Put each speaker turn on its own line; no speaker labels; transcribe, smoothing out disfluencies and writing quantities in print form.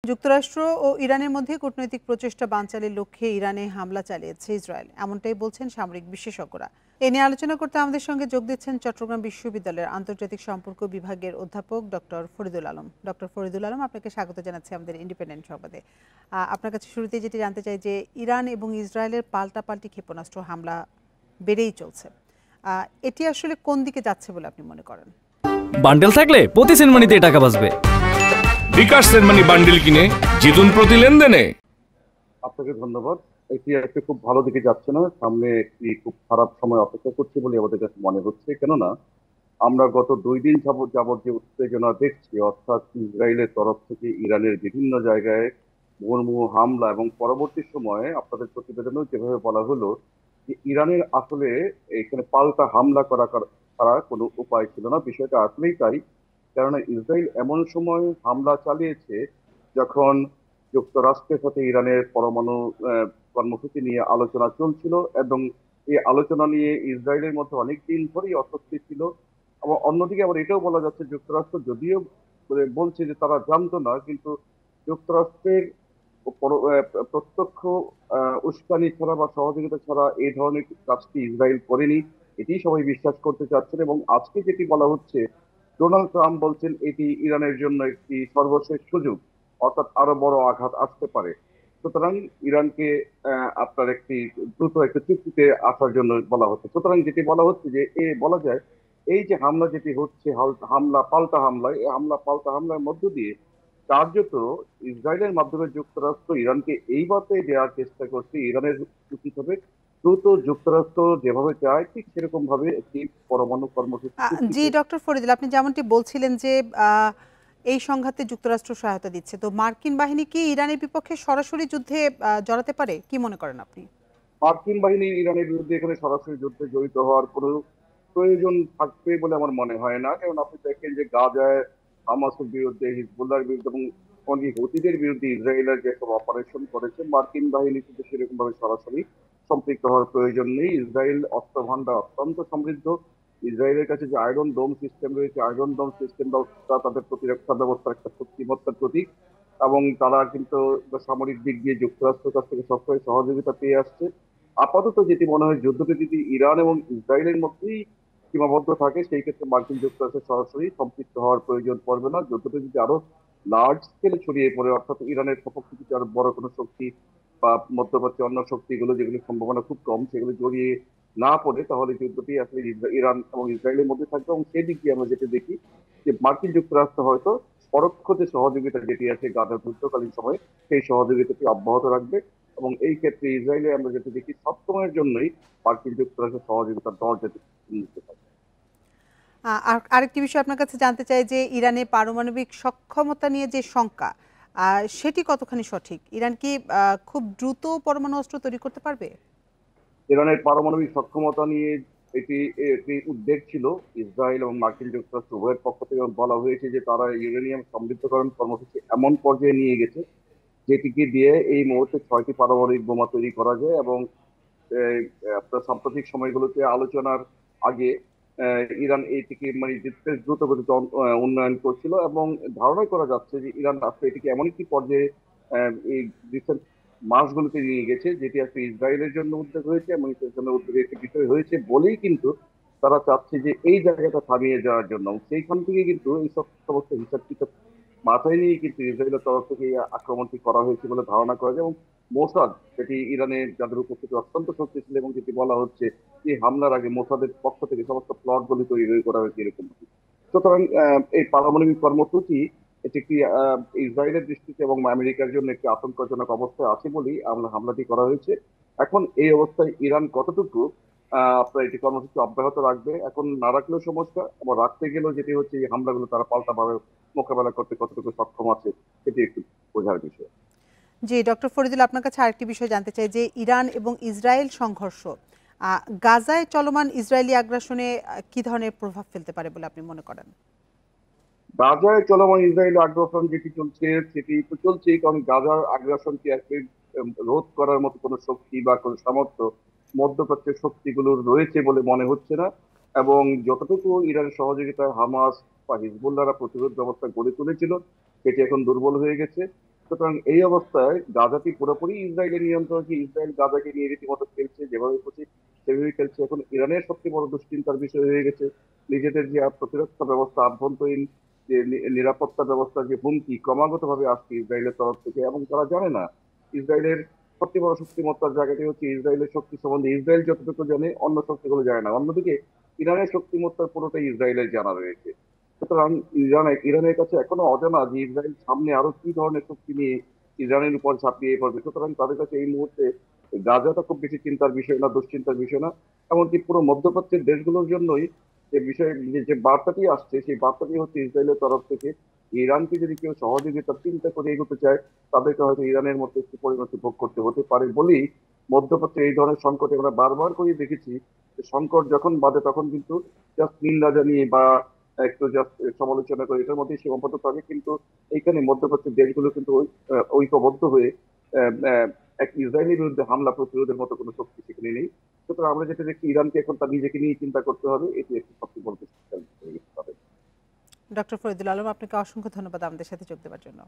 যুক্তরাষ্ট্র ও ইরানের মধ্যে কূটনৈতিক প্রচেষ্টা বানচালের লক্ষ্যে ইরানে হামলা চালিয়েছে ইসরায়েল, এমনটাই বলছেন সামরিক বিশেষজ্ঞরা। এ নিয়ে আলোচনা করতে আমাদের সঙ্গে যোগ দিচ্ছেন চট্টগ্রাম বিশ্ববিদ্যালয়ের আন্তর্জাতিক সম্পর্ক বিভাগের অধ্যাপক ডক্টর ফরিদুল আলম। ডক্টর ফরিদুল আলম, আপনাকে স্বাগত জানাচ্ছি আমাদের ইন্ডিপেন্ডেন্ট সংবাদে। আপনার কাছে শুরুতেই যেটি জানতে চাই যে ইরান এবং ইসরায়েলের পাল্টাপাল্টি ক্ষেপণাস্ত্র হামলা বেড়েই চলছে, এটি আসলে কোন দিকে যাচ্ছে বলে আপনি মনে করেন?
বান্ডেল থাকলে প্রতি সেনমানিতে টাকা বাঁচবে।
বিকাশ সেনমানি বান্ডেল কিনে জিতুন প্রতি লেনদেনে।
আপনাকে ধন্যবাদ। এটি একটি খুব ভালো দিকে যাচ্ছে না, সামনে একটি খুব খারাপ সময় অপেক্ষা করছে বলে আমাদের কাছে মনে হচ্ছে। কেননা আমরা গত 2 দিন যাবত যে উত্তেজনা দেখছি, অর্থাৎ ইসরায়েলের তরফ থেকে ইরানের বিভিন্ন জায়গায় মুহুর্মুহু হামলা, এবং পরবর্তী সময়ে আপনাদের প্রতিবেদনেও যেভাবে বলা হলো যে ইরানের আসলে এখানে পাল্টা হামলা করা কোনো উপায় ছিল না। বিষয়টা আসলেই তাই। কেননা ইসরায়েল এমন সময় হামলা চালিয়েছে যখন যুক্তরাষ্ট্রের সাথে ইরানের পরমাণু কর্মসূচি নিয়ে আলোচনা চলছিল, এবং এই আলোচনা নিয়ে ইসরায়েলের মধ্যে অনেক দিন ধরেই অস্বস্তি ছিল। আবার অন্যদিকে আবার এটাও বলা যাচ্ছে যুক্তরাষ্ট্র যদিও বলছে যে তারা জানতো না, কিন্তু যুক্তরাষ্ট্রের প্রত্যক্ষ উস্কানি ছাড়া বা সহযোগিতা ছাড়া এই ধরনের কাজটি ইসরায়েল করেনি, এটি সবাই বিশ্বাস করতে চাচ্ছেন। এবং আজকে যেটি বলা হচ্ছে, ডোনাল্ড ট্রাম্প বলছেন এটি ইরানের জন্য একটি সর্বশেষ সুযোগ, অর্থাৎ আরো বড় আঘাত আসতে পারে। সুতরাং ইরানকে আপনার একটি দ্রুত একটি চুক্তিতে আসার জন্য বলা হচ্ছে। সুতরাং যেটি বলা হচ্ছে যে বলা যায় এই যে হামলা যেটি হচ্ছে, হামলা পাল্টা হামলা, এই হামলা পাল্টা হামলার মধ্য দিয়ে কার্যত ইসরায়েলের মাধ্যমে যুক্তরাষ্ট্র ইরানকে এই বার্তা দেওয়ার চেষ্টা করছে ইরানের উচিত হবে দ্রুত যুক্তরাষ্ট্র যেভাবে চায় ঠিক সেরকম ভাবে একটি পরমাণু কর্মসূচি।
জি ডক্টর ফরিদুল, আপনি যেমনটি বলছিলেন যে এই সংঘাতে যুক্তরাষ্ট্র সহায়তা দিচ্ছে, তো মার্কিন বাহিনী কি ইরানের বিপক্ষে সরাসরি যুদ্ধে জড়াতে পারে, কি মনে করেন আপনি?
মার্কিন বাহিনী ইরানের বিরুদ্ধে এখানে সরাসরি যুদ্ধে জড়িত হওয়ার কোনো প্রয়োজন থাকবে বলে আমার মনে হয় না। কারণ আপনি দেখেন যে গাজায় হামাসের বিরুদ্ধে, হিজবুল্লাহর বিরুদ্ধে এবং অনেক হুতিদের বিরুদ্ধে ইসরায়েলের যেসব অপারেশন করেছে, মার্কিন বাহিনী কিন্তু সেরকম ভাবে সরাসরি সম্পৃক্ত হওয়ার প্রয়োজন নেই। ইসরায়েল অস্ত্র ভান্ডার অত্যন্ত সমৃদ্ধ। ইসরায়েলের কাছে যে আয়রন ডোম সিস্টেম রয়েছে, আয়রন ডোম সিস্টেম ব্যবস্থা তাদের প্রতিরক্ষা ব্যবস্থার একটা শক্তিমত্তার প্রতীক, এবং তারা কিন্তু সামরিক দিক দিয়ে যুক্তরাষ্ট্রের কাছ থেকে সবসময় সহযোগিতা পেয়ে আসছে। আপাতত যেটি মনে হয়, যুদ্ধটি যদি ইরান এবং ইসরায়েলের মধ্যেই সীমাবদ্ধ থাকে, সেই ক্ষেত্রে মার্কিন যুক্তরাষ্ট্রের সরাসরি সম্পৃক্ত হওয়ার প্রয়োজন পড়বে না। যুদ্ধটি যদি আরো লার্জ স্কেলে ছড়িয়ে পড়ে, অর্থাৎ ইরানের সপক্ষে যদি আরো বড় কোনো শক্তি বা মধ্যপ্রাচ্যে অন্য শক্তিগুলো যেগুলি সম্ভাবনা খুব কম সেগুলো জড়িয়ে না পড়ে, তাহলে যুদ্ধটি আসলে ইরান এবং ইসরায়েলের মধ্যে থাকবে। এবং সেদিক দিয়ে আমরা যেটা দেখি যে মার্কিন যুক্তরাষ্ট্র হয়তো পরোক্ষ যে সহযোগিতা যেটি আছে গাজার যুদ্ধকালীন সময়ে, সেই সহযোগিতাটি অব্যাহত রাখবে। এবং এই ক্ষেত্রে ইসরায়েলে আমরা যেটা দেখি সবসময়ের জন্যই মার্কিন যুক্তরাষ্ট্রের সহযোগিতার দরজা নিতে থাকে।
আর আরেকটি বিষয় আপনার কাছে জানতে চাই যে ইরানের পারমাণবিক সক্ষমতা নিয়ে যে শঙ্কা, সেটি কতখানি সঠিক? ইরান কি খুব দ্রুত পরমাণু অস্ত্র তৈরি করতে পারবে?
ইরানের পারমাণবিক সক্ষমতা নিয়ে এটি একটি উদ্বেগ ছিল ইসরায়েল এবং মার্কিন যুক্তরাষ্ট্র উভয়ের পক্ষ থেকে। বলা হয়েছে যে তারা ইউরেনিয়াম সমৃদ্ধকরণ কর্মসূচি এমন পর্যায়ে নিয়ে গেছে যেটিকে দিয়ে এই মুহূর্তে 6টি পারমাণবিক বোমা তৈরি করা যায়। এবং আপনার সাম্প্রতিক সময়গুলোতে আলোচনার আগে ইরান এইটিকে মানে দ্রুত গতিতে উন্নয়ন করছিল, এবং ধারণা করা যাচ্ছে যে ইরান আসলে এটিকে এমন একটি পর্যায়ে এই রিসেন্ট মাসগুলোতে নিয়ে গেছে যেটি আসলে ইসরায়েলের জন্য উদ্যোগ হয়েছে এবং ইসরায়েলের জন্য উদ্যোগের একটি বিষয় হয়েছে বলেই কিন্তু তারা চাচ্ছে যে এই জায়গাটা থামিয়ে যাওয়ার জন্য। সেইখান থেকে কিন্তু এই সমস্ত হিসাব কিতাব মাথায় নিয়ে কিন্তু ইসরায়েলের তরফ থেকে এই আক্রমণটি করা হয়েছে বলে ধারণা করা যায়। এবং মোসাদ, যেটি ইরানের যাদের উপস্থিতি অত্যন্ত শক্তিশালী, এবং যেটি বলা হচ্ছে যে হামলার আগে মোসাদের পক্ষ থেকে সমস্ত প্লটগুলি তৈরি করা হয়েছে এরকম। সুতরাং এই পারমাণবিক কর্মসূচি এটি একটি ইসরায়েলের দৃষ্টিতে এবং আমেরিকার জন্য একটি আশঙ্কাজনক অবস্থায় আছে বলেই হামলাটি করা হয়েছে। এখন এই অবস্থায় ইরান কতটুকু আপনার এটি কর্মসূচি অব্যাহত রাখবে, এখন না রাখলেও সমস্যা, এবং রাখতে গেলেও যেটি হচ্ছে এই হামলাগুলো তারা পাল্টাভাবে মোকাবেলা করতে কতটুকু সক্ষম আছে সেটি একটু বোঝার বিষয়।
জি ডক্টর ফরিদুল, আপনার কাছে আরেকটি বিষয় জানতে চাই যে ইরান এবং ইসরায়েল সংঘর্ষ গাজায় চলমান ইসরায়েলি আগ্রাসনে কি ধরনের প্রভাব ফেলতে পারে বলে আপনি মনে করেন?
গাজায় চলমান ইসরায়েলি আগ্রাসন যেটি চলছে সেটি তো চলছেই, কারণ গাজার আগ্রাসনকে রোধ করার মতো কোনো শক্তি বা কোনো সামর্থ্য মধ্যপ্রাচ্যের শক্তিগুলোর রয়েছে বলে মনে হচ্ছে না। এবং যতটুকু ইরানের সহযোগিতায় হামাস বা হিজবুল্লাহরা প্রতিরোধ ব্যবস্থা গড়ে তুলেছিল সেটি এখন দুর্বল হয়ে গেছে। সুতরাং এই অবস্থায় গাজাটি পুরোপুরি ইসরায়েলের নিয়ন্ত্রণ, ইসরায়েল গাজাকে নিয়ে রীতিমতো খেলছে, যেভাবে খুশি সেভাবে খেলছে। এখন ইরানের সবচেয়ে বড় দুশ্চিন্তার বিষয় হয়ে গেছে নিজেদের যে প্রতিরক্ষা ব্যবস্থা, আভ্যন্তরীণ যে নিরাপত্তা ব্যবস্থার যে হুমকি ক্রমাগত ভাবে আসছে ইসরায়েলের তরফ থেকে, এবং তারা জানে না ইসরায়েলের সবচেয়ে বড় শক্তিমত্তার জায়গাটি হচ্ছে ইসরায়েলের শক্তি সম্বন্ধে ইসরায়েল যতটুকু জানে অন্য শক্তিগুলো জানে না। অন্যদিকে ইরানের শক্তিমত্তার পুরোটাই ইসরায়েলের জানা রয়েছে। সুতরাং ইরানের কাছে এখনো অজানা যে ইসরায়েল সামনে আরো কি ধরনের শক্তি নিয়ে ইরানের উপর ঝাঁপিয়ে পড়বে। সুতরাং তাদের কাছে এই মুহূর্তে গাজাটা খুব বেশি চিন্তার বিষয় না, দুশ্চিন্তার বিষয় না। এমনকি পুরো মধ্যপ্রাচ্যের দেশগুলোর জন্যই যে বিষয়, যে বার্তাটি আসছে সেই বার্তাটি হচ্ছে ইসরায়েলের তরফ থেকে ইরানকে যদি কেউ সহযোগিতার চিন্তা করে এগোতে চায় তাদেরকে হয়তো ইরানের মধ্যে একটু পরিণতি ভোগ করতে হতে পারে বলেই মধ্যপ্রাচ্যে এই ধরনের সংকটে আমরা বারবার করে দেখেছি যে সংকট যখন বাধে তখন কিন্তু জাস্ট নিন্দা জানিয়ে বা একটু জাস্ট সমালোচনা করে এটার মধ্যে সীমাবদ্ধ থাকে, কিন্তু এইখানে মধ্যপ্রাচ্যের দেশগুলো কিন্তু ঐক্যবদ্ধ হয়ে আহ, আহ, এক ইসরায়েলের বিরুদ্ধে হামলা প্রতিরোধের মতো কোনো শক্তি সেখানে নেই। সুতরাং আমরা যেটা দেখছি ইরানকে এখন তার নিজেকে নিয়ে চিন্তা করতে হবে, এটি একটি সবচেয়ে বড় হয়ে গেছে তাদের।
ডক্টর ফরিদুল আলম, আপনাকে অসংখ্য ধন্যবাদ আমাদের সাথে যোগ দেওয়ার জন্য।